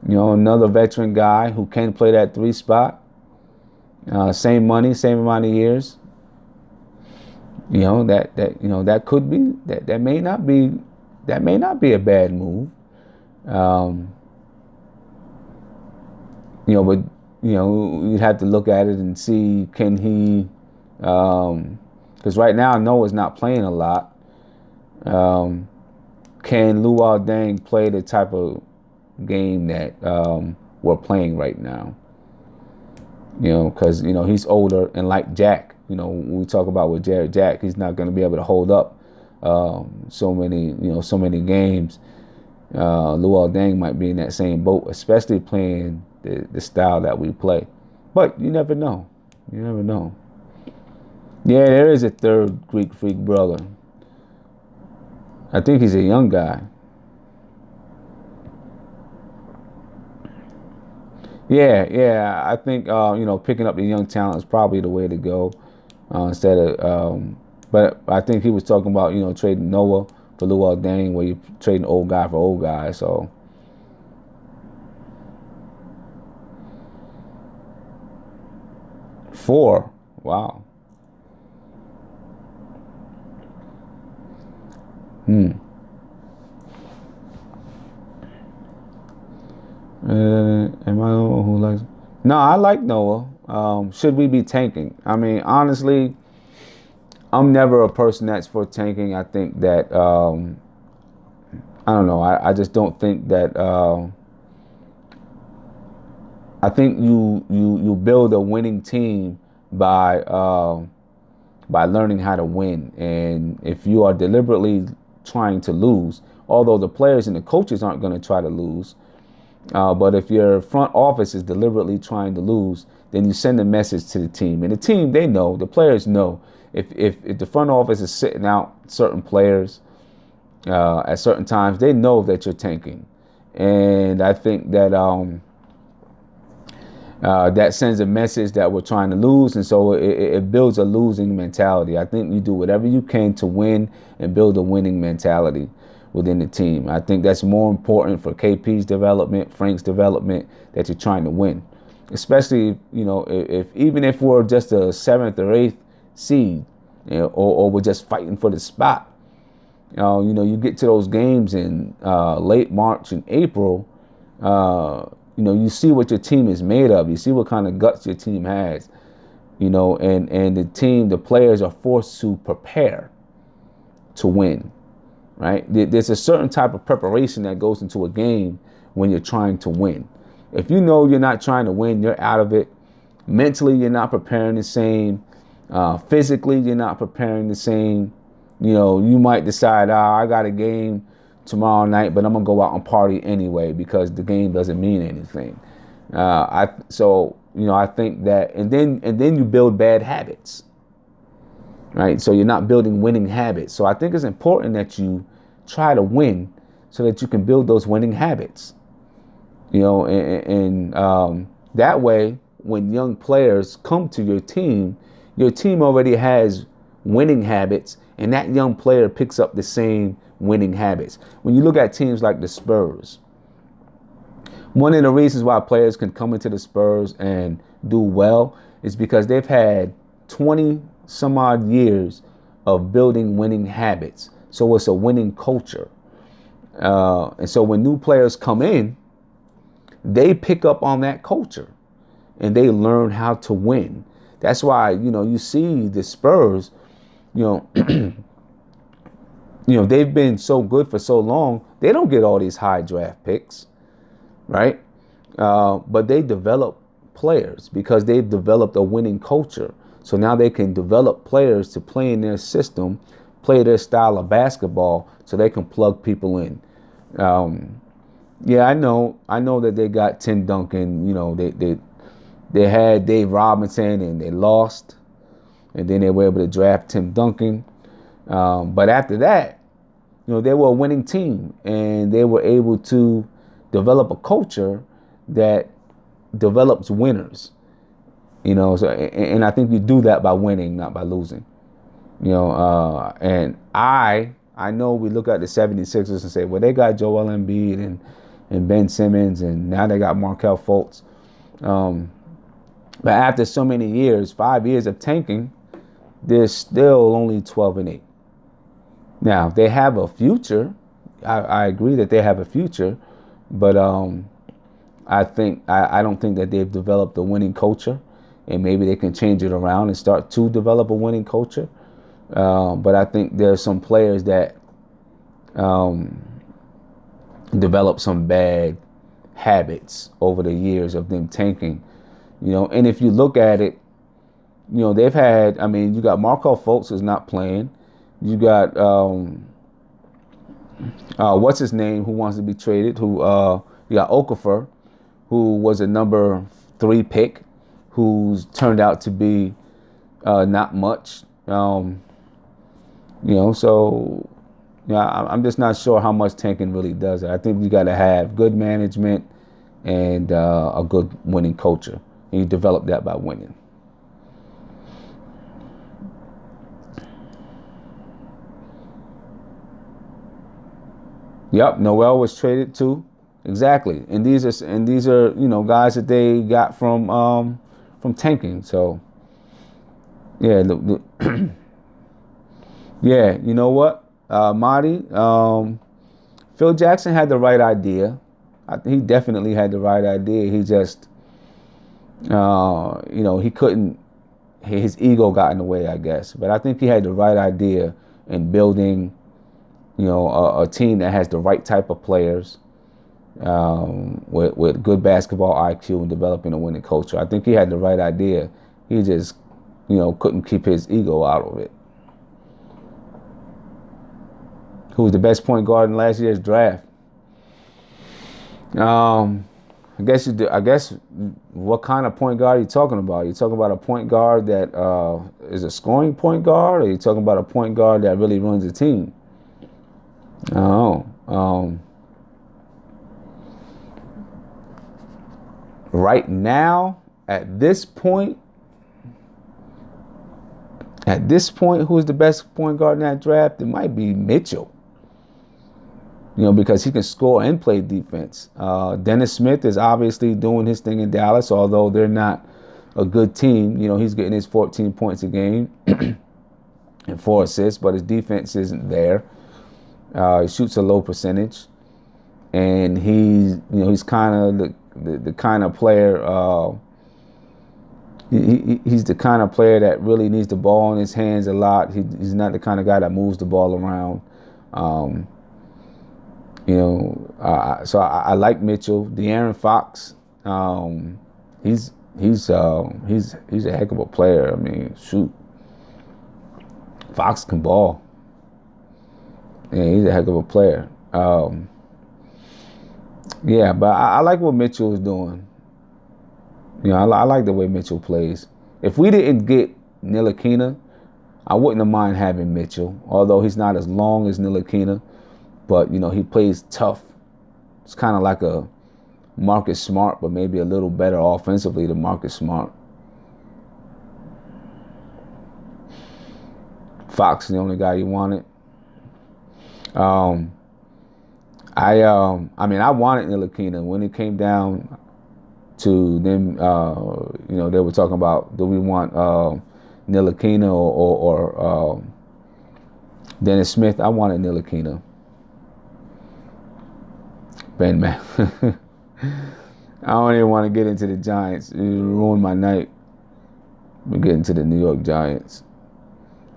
Another veteran guy who can play that three spot. Same money, same amount of years. That could be that may not be a bad move. But you'd have to look at it and see, can he, because right now Noah's not playing a lot. Can Luol Deng play the type of game that we're playing right now? Because he's older, and like Jack, when we talk about with Jack, he's not going to be able to hold up so many games. Luol Deng might be in that same boat, especially playing the style that we play. But you never know. You never know. Yeah, there is a third Greek Freak brother. I think he's a young guy. Yeah. I think picking up the young talent is probably the way to go. Instead of, but I think he was talking about trading Noah for Luol Deng, where you trading old guy for old guy. So 4, wow. Am I the one who likes? No, I like Noah. Should we be tanking? I mean, honestly, I'm never a person that's for tanking. I think that I don't know. I just don't think that. I think you build a winning team by learning how to win, and if you are deliberately trying to lose, although the players and the coaches aren't going to try to lose. But if your front office is deliberately trying to lose, then you send a message to the team. And the team, they know, the players know. If the front office is sitting out certain players at certain times, they know that you're tanking. And I think that that sends a message that we're trying to lose. And so it builds a losing mentality. I think you do whatever you can to win and build a winning mentality within the team. I think that's more important for KP's development, Frank's development, that you're trying to win. Especially, if even if we're just a 7th or 8th seed, or we're just fighting for the spot. You get to those games in late March and April, you see what your team is made of. You see what kind of guts your team has, and the players are forced to prepare to win. Right? There's a certain type of preparation that goes into a game when you're trying to win. If you know you're not trying to win, you're out of it. Mentally, you're not preparing the same. Physically, you're not preparing the same. You might decide, I got a game tomorrow night, but I'm going to go out and party anyway because the game doesn't mean anything. I think that, and then you build bad habits. Right, so you're not building winning habits. So I think it's important that you try to win so that you can build those winning habits. And that way, when young players come to your team already has winning habits, and that young player picks up the same winning habits. When you look at teams like the Spurs, one of the reasons why players can come into the Spurs and do well is because they've had 20 some odd years of building winning habits. So it's a winning culture. And so when new players come in, they pick up on that culture. and they learn how to win. That's why, you see the Spurs, you know, they've been so good for so long. They don't get all these high draft picks, right? But they develop players because they've developed a winning culture. So now they can develop players to play in their system, play their style of basketball, so they can plug people in. Yeah, I know that they got Tim Duncan. They had Dave Robinson and they lost, and then they were able to draft Tim Duncan. But after that, they were a winning team, and they were able to develop a culture that develops winners. So, and I think you do that by winning, not by losing. And I know we look at the 76ers and say, well, they got Joel Embiid and Ben Simmons, and now they got Markelle Fultz. But after so many years, 5 years of tanking, they're still only 12-8. Now, they have a future. I agree that they have a future, but I don't think that they've developed a winning culture, and maybe they can change it around and start to develop a winning culture. But I think there's some players that develop some bad habits over the years of them tanking. And if you look at it, they've had, you got Markelle Fultz who's not playing. You got, what's his name, who wants to be traded, you got Okafor, who was a number 3 pick, who's turned out to be not much. So, I'm just not sure how much tanking really does it. I think you got to have good management and a good winning culture. And you develop that by winning. Yep, Noel was traded too. Exactly. And these are guys that they got from tanking. So yeah, yeah, you know what? Marty, Phil Jackson had the right idea. He definitely had the right idea. He just he couldn't, his ego got in the way, I guess. But I think he had the right idea in building, a team that has the right type of players, with good basketball IQ and developing a winning culture. I think he had the right idea. He just, couldn't keep his ego out of it. Who was the best point guard in last year's draft? I guess what kind of point guard are you talking about? Are you talking about a point guard that is a scoring point guard, or are you talking about a point guard that really runs a team? Right now, at this point, who is the best point guard in that draft? It might be Mitchell. Because he can score and play defense. Dennis Smith is obviously doing his thing in Dallas, although they're not a good team. He's getting his 14 points a game and 4 assists, but his defense isn't there. He shoots a low percentage, and he's kind of the kind of player. He's the kind of player that really needs the ball in his hands a lot. He's not the kind of guy that moves the ball around. So I like Mitchell. De'Aaron Fox, he's a heck of a player. Shoot, Fox can ball. Yeah, he's a heck of a player. Yeah, but I like what Mitchell is doing. I like the way Mitchell plays. If we didn't get Ntilikina, I wouldn't have mind having Mitchell, although he's not as long as Ntilikina. But, he plays tough. It's kind of like a Marcus Smart, but maybe a little better offensively than Marcus Smart. Fox, the only guy you wanted. I wanted Ntilikina. When it came down to them, they were talking about, do we want Ntilikina or Dennis Smith? I wanted Ntilikina. Ben, man. I don't even want to get into the Giants. It ruined my night. We get into the New York Giants.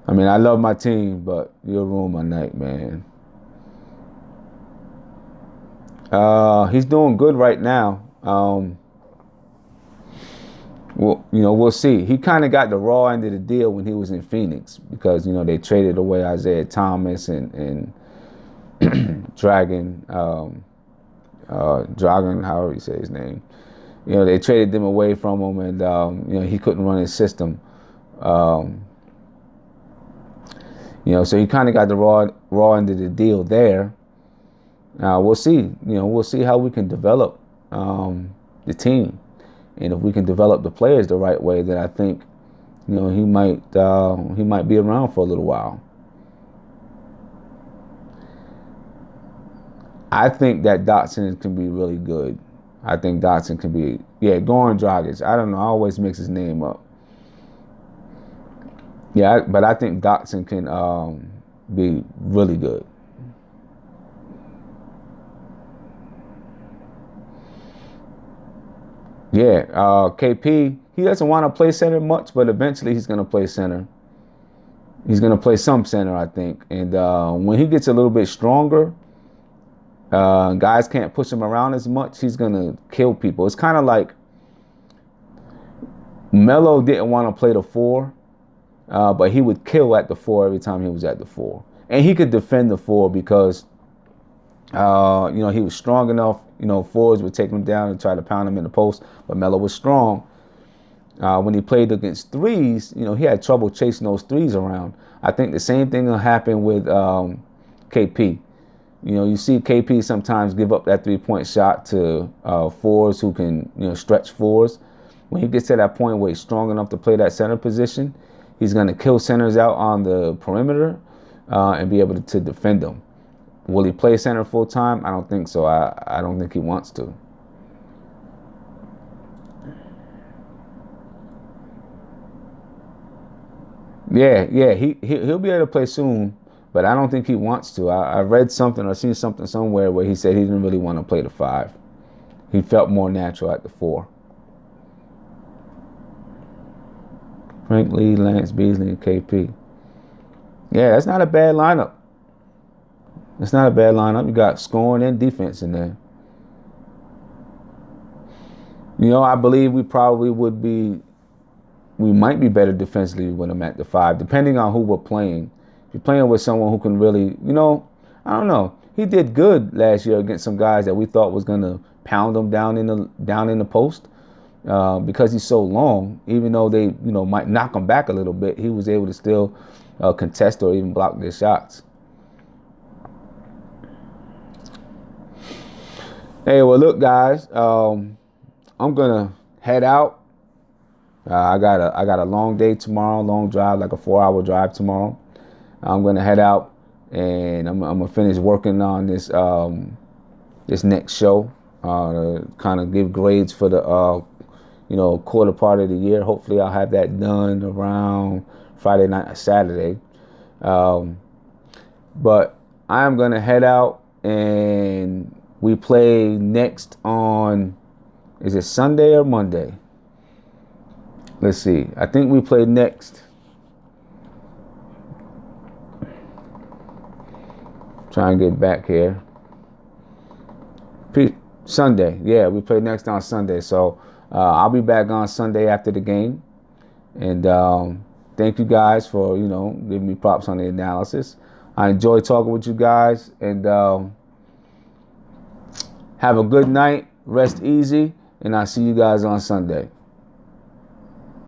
I mean, I love my team, but you'll ruin my night, man. He's doing good right now. Well, we'll see. He kind of got the raw end of the deal when he was in Phoenix because, they traded away Isaiah Thomas and Dragon, however you say his name. They traded them away from him, and he couldn't run his system. So he kind of got the raw end of the deal there. We'll see. We'll see how we can develop the team, and if we can develop the players the right way, then I think he might be around for a little while. I think that Dotson can be really good. I think Dotson can be, Goran Dragic. I don't know. I always mix his name up. Yeah, but I think Dotson can be really good. Yeah, KP, he doesn't want to play center much, but eventually he's going to play center. He's going to play some center, I think. And when he gets a little bit stronger, guys can't push him around as much. He's going to kill people. It's kind of like Melo didn't want to play the 4, but he would kill at the 4 every time he was at the 4. And he could defend the 4 because, he was strong enough. Forwards would take him down and try to pound him in the post, but Melo was strong. When he played against threes, he had trouble chasing those threes around. I think the same thing will happen with KP. You see KP sometimes give up that 3-point shot to fours who can, stretch fours. When he gets to that point where he's strong enough to play that center position, he's going to kill centers out on the perimeter and be able to defend them. Will he play center full time? I don't think so. I don't think he wants to. Yeah, he'll be able to play soon, but I don't think he wants to. I read something or seen something somewhere where he said he didn't really want to play the 5. He felt more natural at the 4. Frank Lee, Lance Beasley, and KP. Yeah, that's not a bad lineup. It's not a bad lineup. You got scoring and defense in there. I believe we might be better defensively when I'm at the 5, depending on who we're playing. If you're playing with someone who can really, I don't know. He did good last year against some guys that we thought was going to pound him down in the post because he's so long. Even though they, might knock him back a little bit, he was able to still contest or even block their shots. Hey, well, look, guys, I'm gonna head out. I got a long day tomorrow, long drive, like a 4-hour drive tomorrow. I'm gonna head out and I'm gonna finish working on this this next show. To kind of give grades for the quarter part of the year. Hopefully, I'll have that done around Friday night or Saturday. But I am gonna head out and we play next on, is it Sunday or Monday? Let's see. I think we play next. Try and get back here. Sunday. Yeah, we play next on Sunday. So I'll be back on Sunday after the game. And thank you guys for, giving me props on the analysis. I enjoy talking with you guys. And have a good night. Rest easy. And I'll see you guys on Sunday.